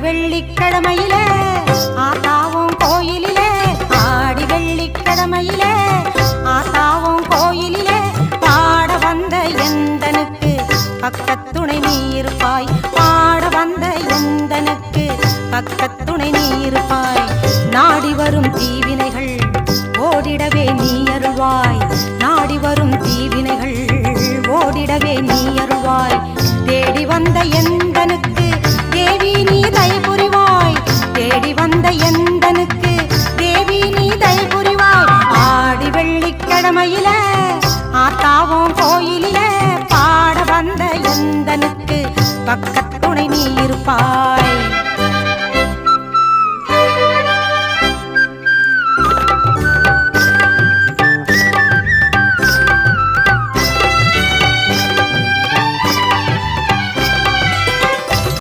வெள்ளிக்கிழமையிலே ஆத்தாவும் கோயிலிலே ஆடி வெள்ளிக்கிழமையிலே ஆத்தாவும் கோயிலிலே பாட வந்த எந்தனுக்கு பக்கத்துணை நீ இருப்பாய் பாட வந்த எந்தனுக்கு பக்கத்துணை நீ இருப்பாய் நாடி வரும் தீவினைகள் ஓடிடவே நீ அருள்வாய் நாடி வரும் தீவினைகள் ஓடிடவே நீ அருள்வாய் தேடி வந்த எந்தனுக்கு தேவி நீ தயை புரிவாய் தேடி வந்த எந்தனுக்கு தேவி நீ தயை புரிவாய் ஆடி வெள்ளிக்கிழமையிலே ஆத்தாவும் கோயிலிலே பாட வந்த எந்தனுக்கு பக்கத்துணை நீ இருப்பாய்